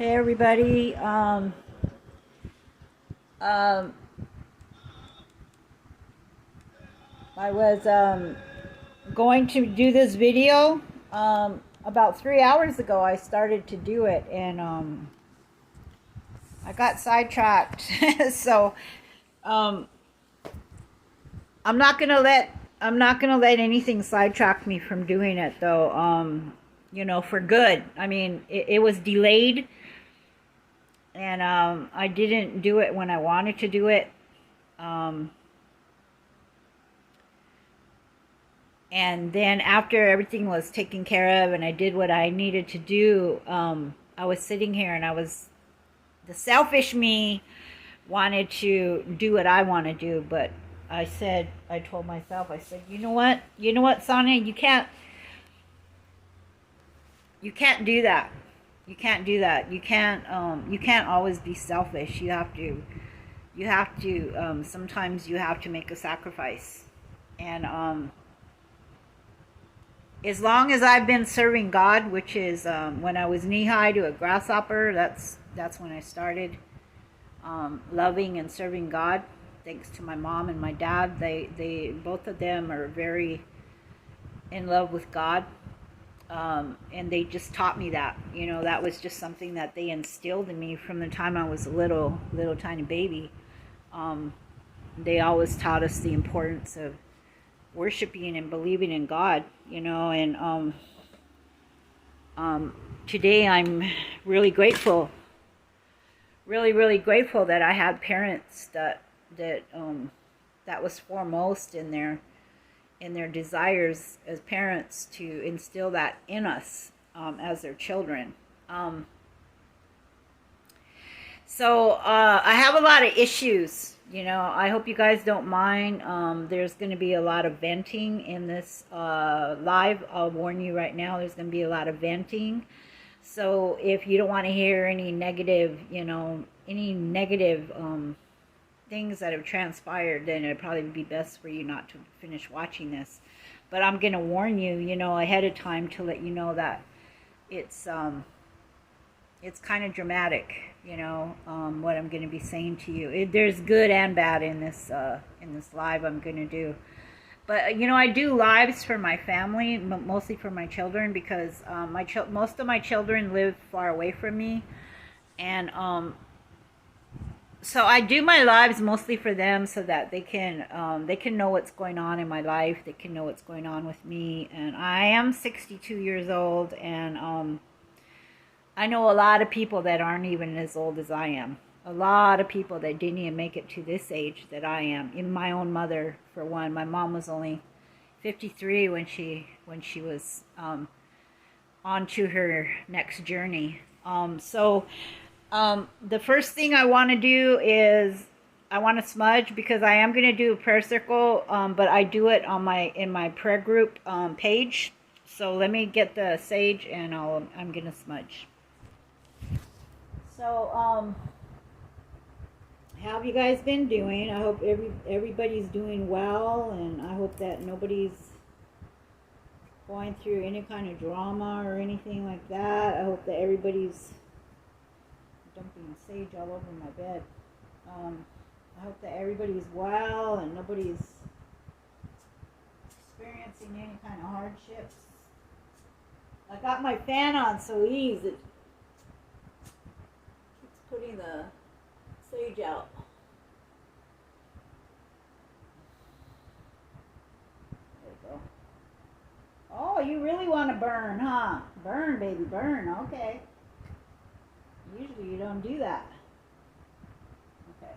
Hey everybody. Um, I was going to do this video. About 3 hours ago, I started to do it, and I got sidetracked. So um, I'm not gonna let anything sidetrack me from doing it, though. For good. I mean, it was delayed, and I didn't do it when I wanted to do it. Um, And then after everything was taken care of and I did what I needed to do, I was sitting here and the selfish me wanted to do what I want to do. But I told myself, I said, you know what, Sonia, you can't do that. You can't do that. You can't always be selfish. Sometimes you have to make a sacrifice. And, as long as I've been serving God, which is when I was knee high to a grasshopper, that's when I started loving and serving God. Thanks to my mom and my dad, they both of them are very in love with God, and they just taught me that. That was just something that they instilled in me from the time I was a little tiny baby. They always taught us the importance of worshiping and believing in God, and today I'm really grateful, really grateful that I had parents that was foremost in their desires as parents to instill that in us as their children. So I have a lot of issues. I hope you guys don't mind. There's going to be a lot of venting in this live. I'll warn you right now, there's going to be a lot of venting. So if you don't want to hear any negative, things that have transpired, then it'd probably be best for you not to finish watching this. But I'm going to warn you, ahead of time to let you know that it's kind of dramatic, what I'm going to be saying to you. There's good and bad in this live I'm going to do. But I do lives for my family, mostly for my children, because most of my children live far away from me, and so I do my lives mostly for them, so that they can know what's going on in my life. They can know what's going on with me. And I am 62 years old, and I know a lot of people that aren't even as old as I am. A lot of people that didn't even make it to this age that I am. Even my own mother, for one. My mom was only 53 when she was on to her next journey. The first thing I want to do is I want to smudge, because I am going to do a prayer circle, but I do it in my prayer group page. So let me get the sage, and I'm going to smudge. So, how have you guys been doing? I hope everybody's doing well, and I hope that nobody's going through any kind of drama or anything like that. I hope that everybody's dumping sage all over my bed. I hope that everybody's well and nobody's experiencing any kind of hardships. I got my fan on so easy. Putting the sage out. There we go. Oh, you really want to burn, huh? Burn, baby, burn. Okay. Usually you don't do that. Okay.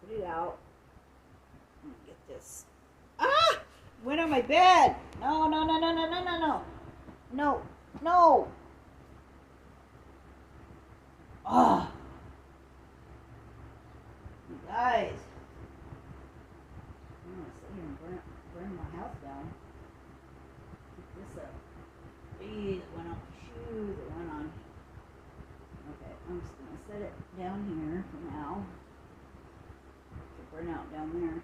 Put it out. I'm gonna get this. Ah! Went on my bed. No. No. Oh, you guys. I'm gonna sit here and burn my house down. Keep this up. Jeez, it went on my shoes. It went on. Okay, I'm just gonna set it down here for now. To burn out down there.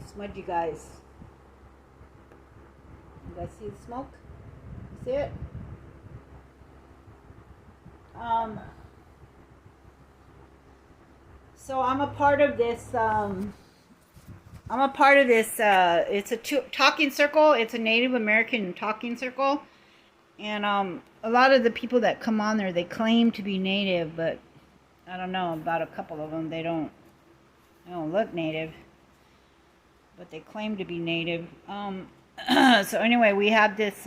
smudge you guys. You guys see the smoke? See it? So I'm a part of this. It's a talking circle. It's a Native American talking circle, and a lot of the people that come on there, they claim to be Native, but I don't know about a couple of them. They don't look Native, but they claim to be Native. So anyway, we had this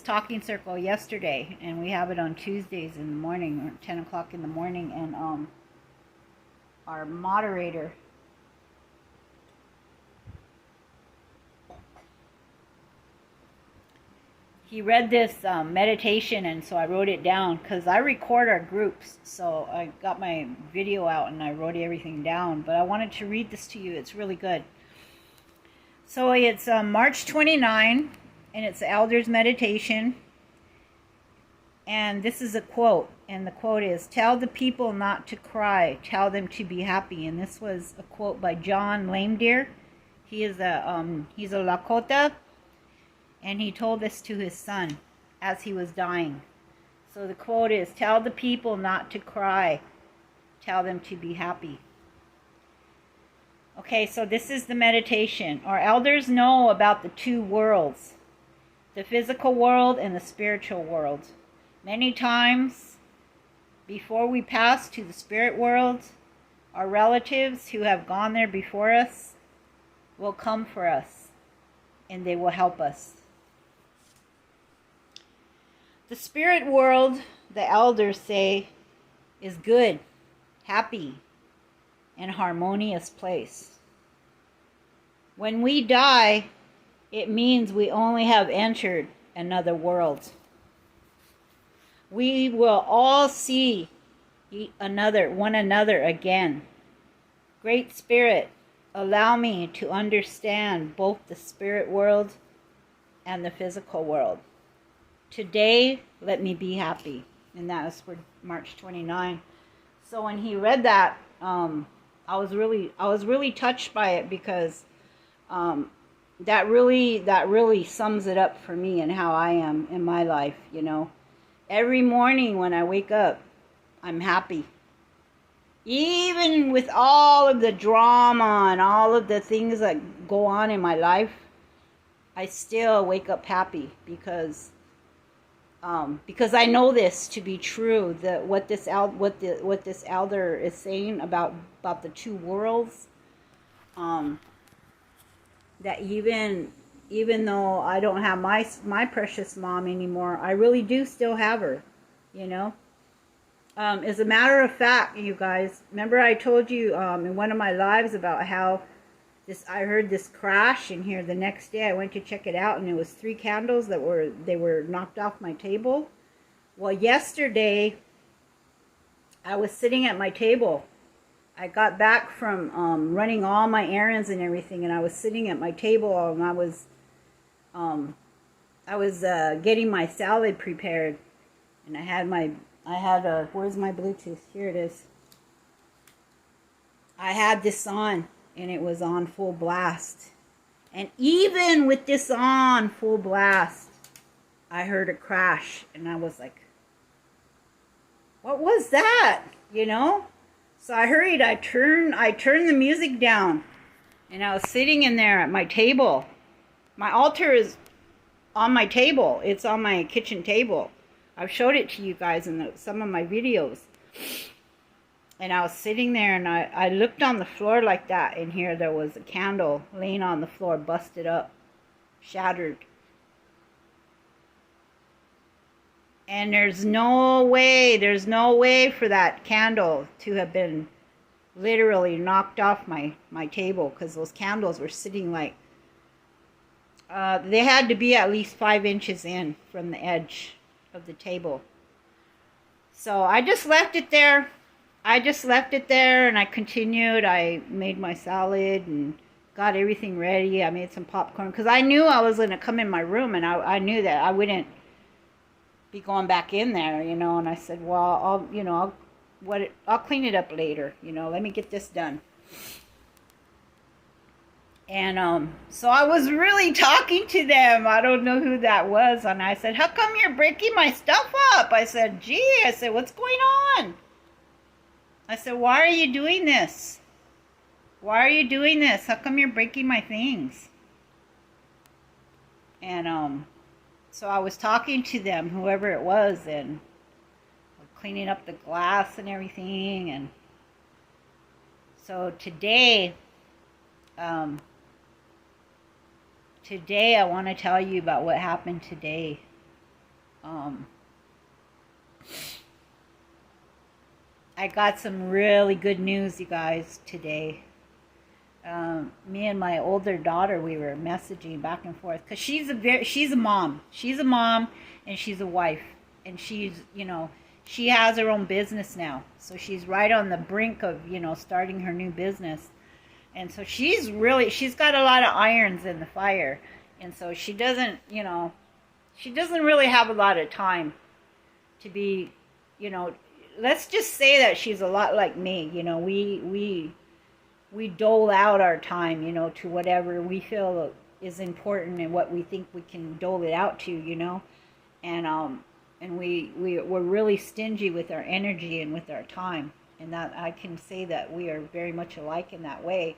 talking circle yesterday, and we have it on Tuesdays in the morning, or 10 o'clock in the morning, and our moderator, he read this meditation, and so I wrote it down, because I record our groups, so I got my video out and I wrote everything down, but I wanted to read this to you. It's really good. So it's March 29, and it's the Elder's Meditation, and this is a quote, and the quote is, "Tell the people not to cry, tell them to be happy." And this was a quote by John Lame Deer. He's a Lakota, and he told this to his son as he was dying. So the quote is, "Tell the people not to cry, tell them to be happy." Okay, so this is the meditation. Our elders know about the two worlds, the physical world and the spiritual world. Many times, before we pass to the spirit world, our relatives who have gone there before us will come for us, and they will help us. The spirit world, the elders say, is good, happy, and harmonious place. When we die, it means we only have entered another world. We will all see one another again. Great Spirit, allow me to understand both the spirit world and the physical world. Today, let me be happy. And that was for March 29. So when he read that, I was really touched by it, because that really sums it up for me and how I am in my life, you know. Every morning when I wake up, I'm happy. Even with all of the drama and all of the things that go on in my life, I still wake up happy, because I know this to be true. That what this elder is saying about the two worlds. That even though I don't have my precious mom anymore, I really do still have her, you know. As a matter of fact, you guys, remember I told you in one of my lives about how I heard this crash in here. The next day I went to check it out, and it was 3 candles that were knocked off my table. Well, yesterday I was sitting at my table. I got back from running all my errands and everything, and I was sitting at my table, and I was getting my salad prepared, and I had where's my Bluetooth? Here it is. I had this on, and it was on full blast. And even with this on full blast, I heard a crash, and I was like, what was that? You know? So I hurried, I turned the music down, and I was sitting in there at my table. My altar is on my table. It's on my kitchen table. I've showed it to you guys in some of my videos. And I was sitting there, and I looked on the floor like that, and here there was a candle laying on the floor, busted up, shattered. And there's no way for that candle to have been literally knocked off my table, because those candles were sitting like, they had to be at least 5 inches in from the edge of the table. So I just left it there. And I continued. I made my salad and got everything ready. I made some popcorn, because I knew I was going to come in my room, and I knew that I wouldn't be going back in there, you know. And I said, well, I'll clean it up later, you know. Let me get this done. And so I was really talking to them. I don't know who that was. And I said, how come you're breaking my stuff up? I said, gee, I said, what's going on? I said, why are you doing this? Why are you doing this? How come you're breaking my things? And so I was talking to them, whoever it was, and cleaning up the glass and everything. And so today I want to tell you about what happened today. I got some really good news, you guys, today. Me and my older daughter, we were messaging back and forth because she's a mom. She's a mom and she's a wife, and she's, she has her own business now. So she's right on the brink of, starting her new business. And so she's got a lot of irons in the fire. And so she doesn't really have a lot of time to be, let's just say that she's a lot like me. We dole out our time, to whatever we feel is important and what we think we can dole it out to, and we're really stingy with our energy and with our time, and that I can say that we are very much alike in that way.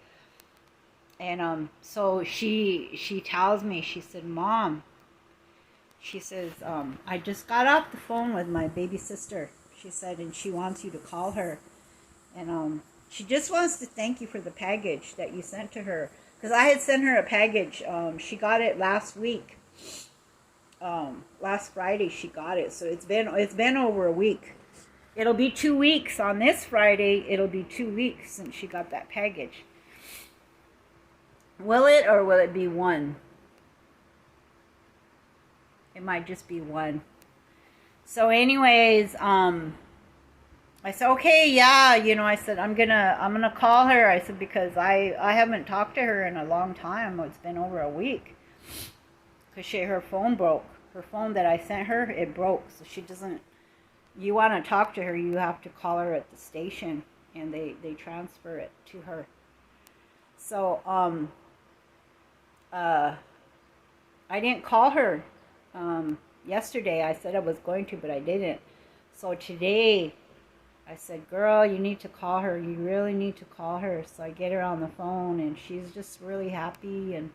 And so she tells me, she said, Mom, she says, I just got off the phone with my baby sister, she said, and she wants you to call her, and she just wants to thank you for the package that you sent to her. Because I had sent her a package. She got it last week. Last Friday she got it. So it's been over a week. It'll be 2 weeks on this Friday. It'll be 2 weeks since she got that package. Will it, or will it be one? It might just be one. So anyways, I said, okay, yeah, I said, I'm gonna call her. I said, because I haven't talked to her in a long time. It's been over a week. Because her phone broke. Her phone that I sent her, it broke. So she doesn't, you want to talk to her, you have to call her at the station. And they transfer it to her. So, I didn't call her yesterday. I said I was going to, but I didn't. So today, I said, girl, you need to call her. You really need to call her. So I get her on the phone, and she's just really happy. And,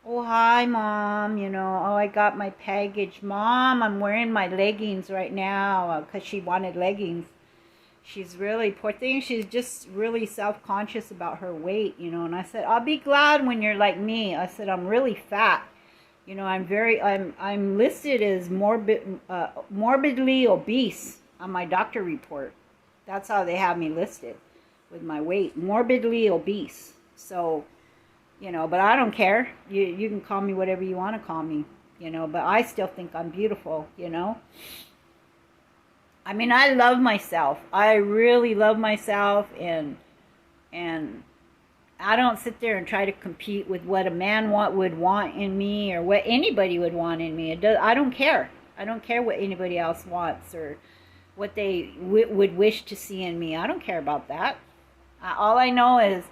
oh, hi, Mom. Oh, I got my package. Mom, I'm wearing my leggings right now because she wanted leggings. She's really, poor thing, she's just really self-conscious about her weight, And I said, I'll be glad when you're like me. I said, I'm really fat. I'm listed as morbidly obese on my doctor report. That's how they have me listed with my weight, morbidly obese. So, but I don't care. You can call me whatever you want to call me, but I still think I'm beautiful, I mean, I love myself. I really love myself, and I don't sit there and try to compete with what a man would want in me, or what anybody would want in me. I don't care. I don't care what anybody else wants, or what they would wish to see in me. I don't care about that. All I know is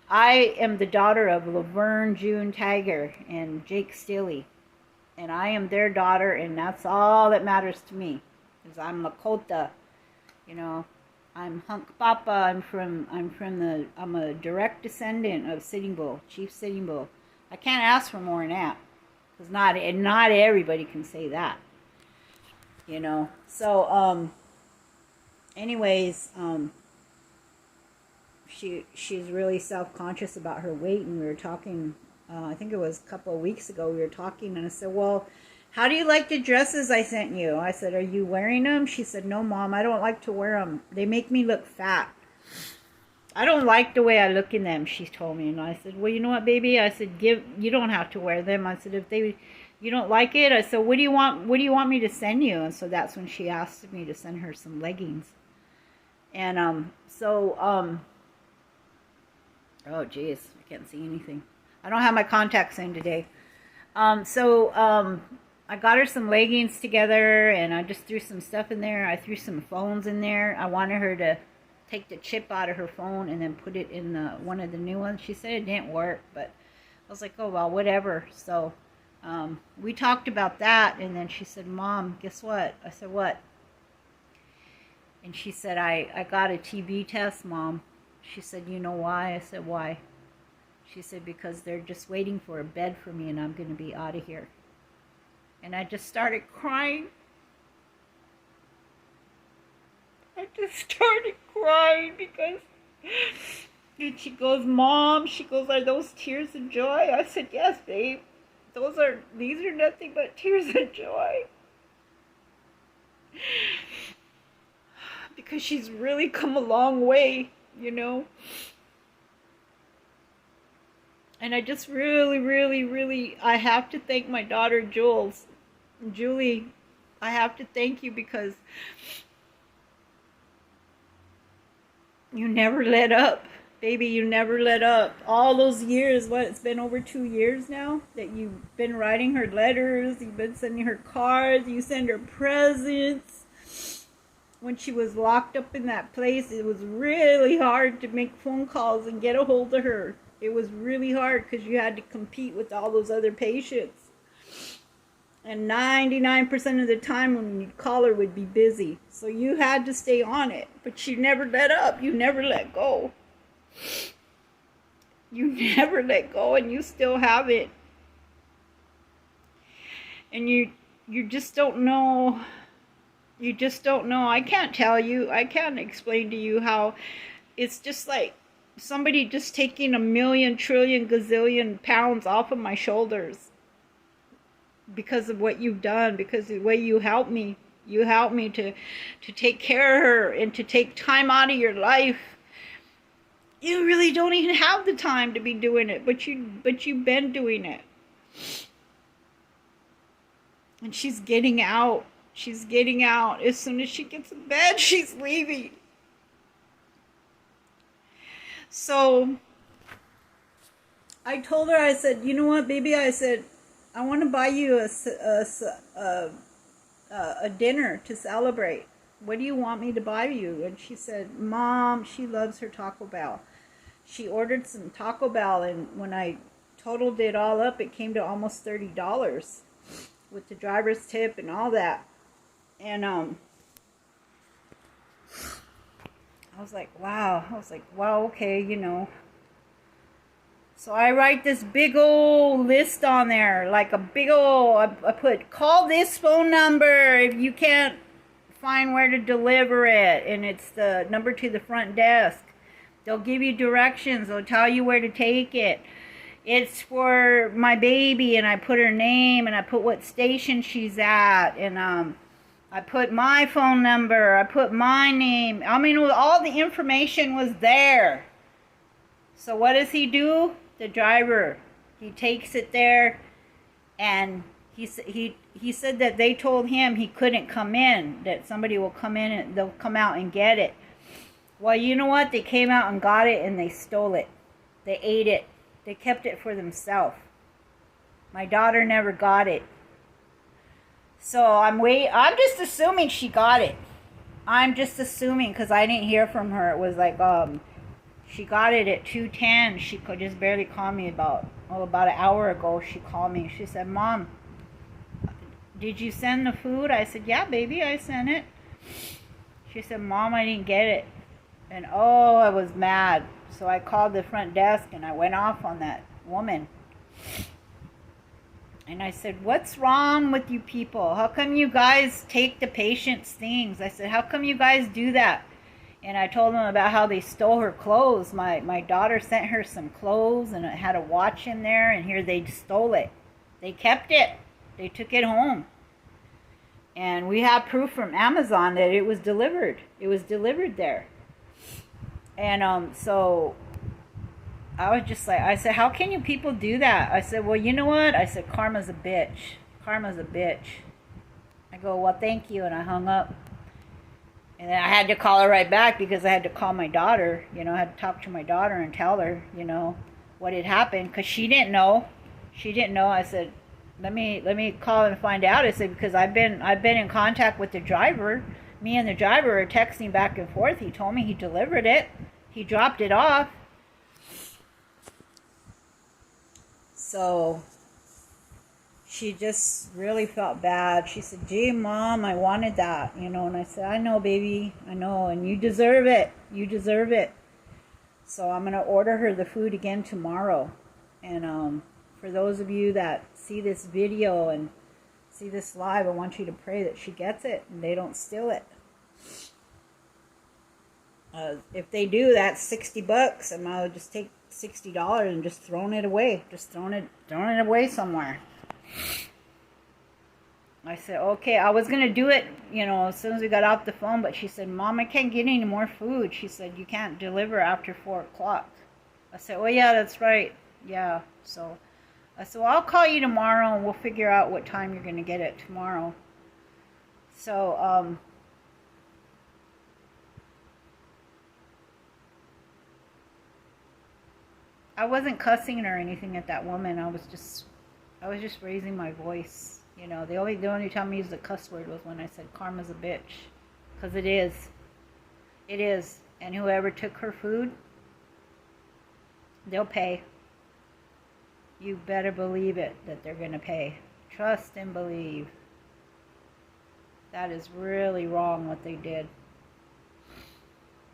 I am the daughter of Laverne June Tiger and Jake Stilley, and I am their daughter, and that's all that matters to me. Because I'm Lakota, I'm Hunk Papa. I'm a direct descendant of Sitting Bull, Chief Sitting Bull. I can't ask for more than that, because not everybody can say that, So, anyways, she's really self-conscious about her weight, and we were talking. I think it was a couple of weeks ago. We were talking, and I said, well, how do you like the dresses I sent you? I said, are you wearing them? She said, no, Mom, I don't like to wear them. They make me look fat. I don't like the way I look in them, she told me. And I said, well, you know what, baby? I said, you don't have to wear them. I said, you don't like it? I said, what do you want me to send you? And so that's when she asked me to send her some leggings. And oh, geez, I can't see anything. I don't have my contacts in today. I got her some leggings together, and I just threw some stuff in there. I threw some phones in there. I wanted her to take the chip out of her phone and then put it in one of the new ones. She said it didn't work, but I was like, oh, well, whatever. So we talked about that, and then she said, Mom, guess what? I said, what? And she said, I got a TB test, Mom. She said, you know why? I said, why? She said, because they're just waiting for a bed for me and I'm going to be out of here. And I just started crying. I just started crying because... And she goes, Mom, she goes, are those tears of joy? I said, yes, babe. These are nothing but tears of joy. Because she's really come a long way, you know. And I just really, I have to thank my daughter, Julie, I have to thank you because you never let up. Baby, you never let up. All those years, it's been over 2 years now that you've been writing her letters, you've been sending her cards, you send her presents. When she was locked up in that place, it was really hard to make phone calls and get a hold of her. It was really hard because you had to compete with all those other patients. And 99% of the time when you call her would be busy. So you had to stay on it. But you never let up. You never let go. You never let go, and you still have it. And you just don't know. You just don't know. I can't tell you. I can't explain to you how it's just like somebody just taking 1,000,000 trillion gazillion pounds off of my shoulders because of what you've done, because of the way you helped me. You helped me to take care of her and to take time out of your life. You really don't even have the time to be doing it, but you've been doing it. And she's getting out. She's getting out. As soon as she gets in bed, she's leaving. So I told her, I said, you know what, baby? I said, I want to buy you a dinner to celebrate. What do you want me to buy you? And she said, Mom, she loves her Taco Bell. She ordered some Taco Bell, and when I totaled it all up, it came to almost $30 with the driver's tip and all that. And I was like, wow. Okay, you know. So I write this big old list on there, like a big old, I put, call this phone number if you can't find where to deliver it. And it's the number to the front desk. They'll give you directions. They'll tell you where to take it. It's for my baby, and I put her name, and I put what station she's at, and I put my phone number, I put my name. I mean, all the information was there. So what does he do? The driver, he takes it there, and he said that they told him he couldn't come in, that somebody will come in and they'll come out and get it. Well, you know what? They came out and got it, and they stole it. They ate it. They kept it for themselves. My daughter never got it. So I'm just assuming she got it. I'm just assuming because I didn't hear from her. It was like she got it at 2:10. She could just barely call me about an hour ago. She called me. She said, Mom, did you send the food? I said, yeah, baby, I sent it. She said, Mom, I didn't get it. And I was mad. So I called the front desk and I went off on that woman. And I said, what's wrong with you people? How come you guys take the patient's things? I said, how come you guys do that? And I told them about how they stole her clothes. My daughter sent her some clothes, and it had a watch in there, and here they stole it. They kept it. They took it home. And we have proof from Amazon that it was delivered. It was delivered there. And so I was just like, I said, how can you people do that? I said, well, you know what? I said, karma's a bitch. Karma's a bitch. I go, well, thank you. And I hung up. And then I had to call her right back because I had to call my daughter. You know, I had to talk to my daughter and tell her, you know, what had happened. Because she didn't know. She didn't know. I said, let me call and find out. I said, because I've been in contact with the driver. Me and the driver were texting back and forth. He told me he delivered it. He dropped it off. So she just really felt bad. She said, "Gee, Mom, I wanted that, you know." And I said, "I know, baby. I know. And you deserve it. You deserve it." So I'm going to order her the food again tomorrow. And for those of you that see this video and see this live, I want you to pray that she gets it and they don't steal it. If they do, that's $60, and I'll just take $60 and just throwing it away. Just throwing it away somewhere. I said, okay, I was going to do it, you know, as soon as we got off the phone, but she said, "Mom, I can't get any more food." She said, "You can't deliver after 4 o'clock. I said, "Oh, yeah, that's right. Yeah." So I said, "Well, I'll call you tomorrow and we'll figure out what time you're going to get it tomorrow." So, I wasn't cussing or anything at that woman. I was just raising my voice. You know, the only time I used the cuss word was when I said karma's a bitch. Because it is. It is. And whoever took her food, they'll pay. You better believe it that they're going to pay. Trust and believe. That is really wrong what they did.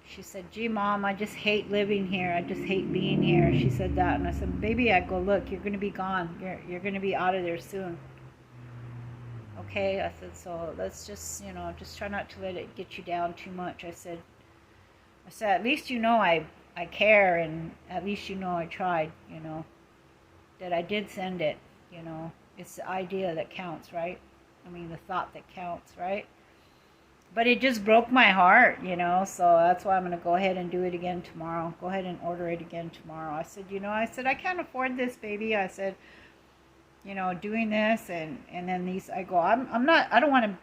She said, "Gee, Mom, I just hate living here. I just hate being here." She said that. And I said, "Baby," I go, "look, you're going to be gone. You're going to be out of there soon. Okay?" I said, "So let's just, you know, just try not to let it get you down too much." I said, "At least you know I care, and at least you know I tried, you know, that I did send it, you know. It's the idea that counts, right? I mean, the thought that counts, right? But it just broke my heart, you know, so that's why I'm going to go ahead and do it again tomorrow. Go ahead and order it again tomorrow." I said, "You know," I said, "I can't afford this, baby." I said, "You know, doing this and then these," I go, I don't want to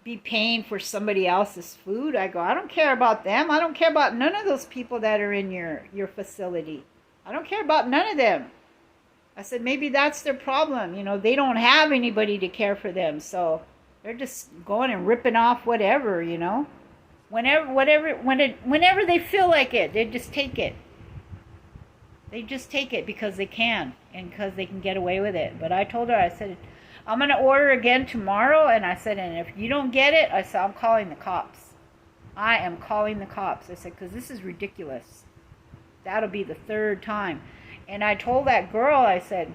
be paying for somebody else's food." I go, "I don't care about them. I don't care about none of those people that are in your facility. I don't care about none of them." I said, "Maybe that's their problem. You know, they don't have anybody to care for them. So they're just going and ripping off whatever, you know. Whenever they feel like it, they just take it. They just take it because they can and because they can get away with it." But I told her, I said, "I'm going to order again tomorrow." And I said, "And if you don't get it," I said, "I'm calling the cops. I am calling the cops." I said, "Because this is ridiculous. That'll be the 3rd time." And I told that girl, I said,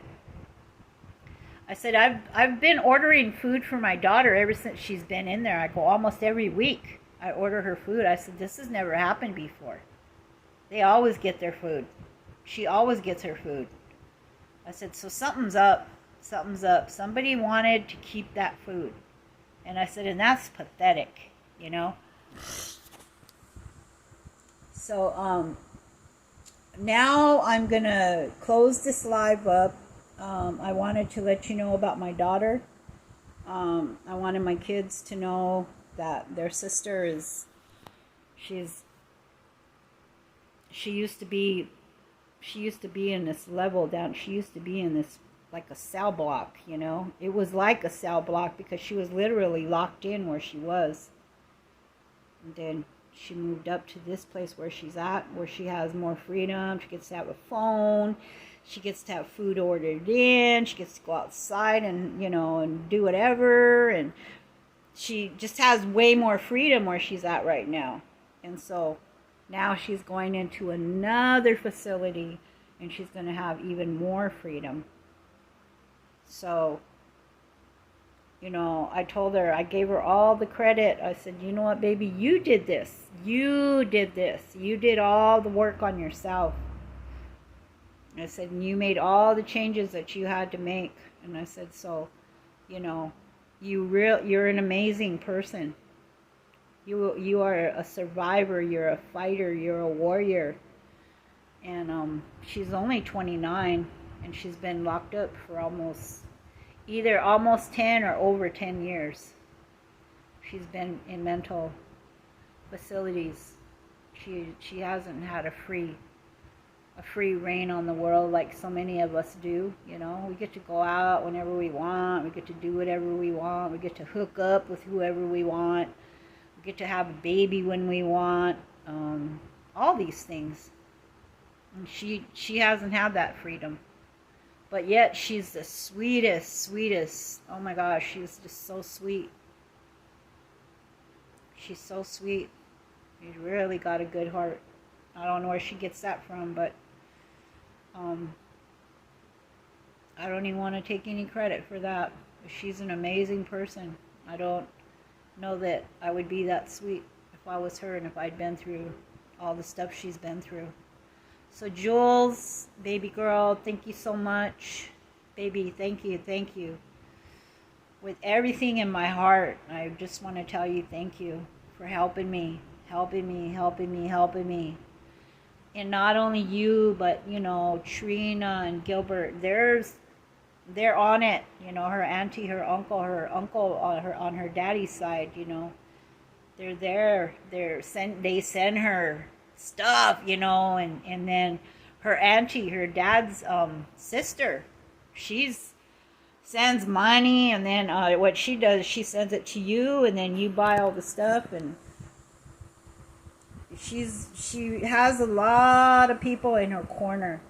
I've been ordering food for my daughter ever since she's been in there. I go almost every week. I order her food. I said, "This has never happened before. They always get their food. She always gets her food." I said, "So something's up. Something's up. Somebody wanted to keep that food." And I said, "And that's pathetic, you know." So, now I'm going to close this live up. I wanted to let you know about my daughter. I wanted my kids to know that their sister she used to be in this level down. She used to be in this, like a cell block, you know. It was like a cell block because she was literally locked in where she was. And then she moved up to this place where she's at, where she has more freedom. She gets to have a phone. She gets to have food ordered in. She gets to go outside and, you know, and do whatever. And she just has way more freedom where she's at right now. And so now she's going into another facility and she's going to have even more freedom. So, you know, I told her, I gave her all the credit. I said, "You know what, baby, you did this. You did this. You did all the work on yourself." I said, "And you made all the changes that you had to make." And I said, "So, you know, you're an amazing person. You are a survivor. You're a fighter. You're a warrior." And she's only 29, and she's been locked up for either almost 10 or over 10 years. She's been in mental facilities. She hasn't had a free reign on the world like so many of us do. You know, we get to go out whenever we want. We get to do whatever we want. We get to hook up with whoever we want. We get to have a baby when we want, all these things. And she hasn't had that freedom. But yet she's the sweetest. Oh my gosh, she's just so sweet. She's so sweet. She's really got a good heart. I don't know where she gets that from, but I don't even want to take any credit for that. She's an amazing person. I don't know that I would be that sweet if I was her and if I'd been through all the stuff she's been through. So Jules, baby girl, thank you so much. Baby, thank you. With everything in my heart, I just want to tell you thank you for helping me. And not only you, but, you know, Trina and Gilbert, they're on it. You know, her auntie, her uncle on her daddy's side, you know. They're there. They send her stuff, you know, and then her auntie, her dad's sister, sends money, and then what she does, she sends it to you, and then you buy all the stuff, and she has a lot of people in her corner.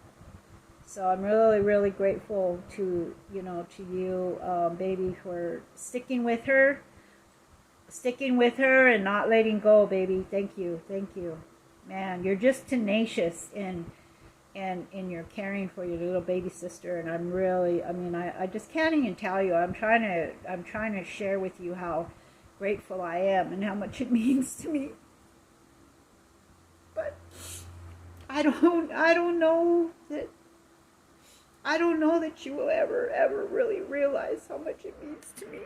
So I'm really grateful to you, baby, for sticking with her and not letting go, baby. Thank you. Man, you're just tenacious in your caring for your little baby sister, and I just can't even tell you. I'm trying to share with you how grateful I am and how much it means to me. But I don't know that you will ever really realize how much it means to me.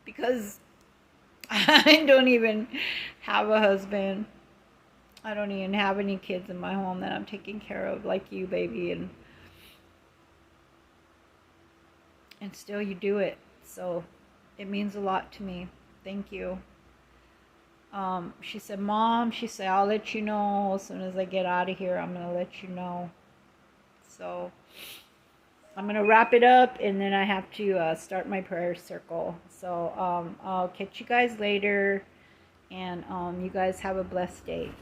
Because I don't even have a husband. I don't even have any kids in my home that I'm taking care of like you, baby, and still you do it. So it means a lot to me. Thank you. She said, Mom, I'll let you know as soon as I get out of here. I'm going to let you know. So I'm going to wrap it up, and then I have to start my prayer circle. So I'll catch you guys later, and you guys have a blessed day.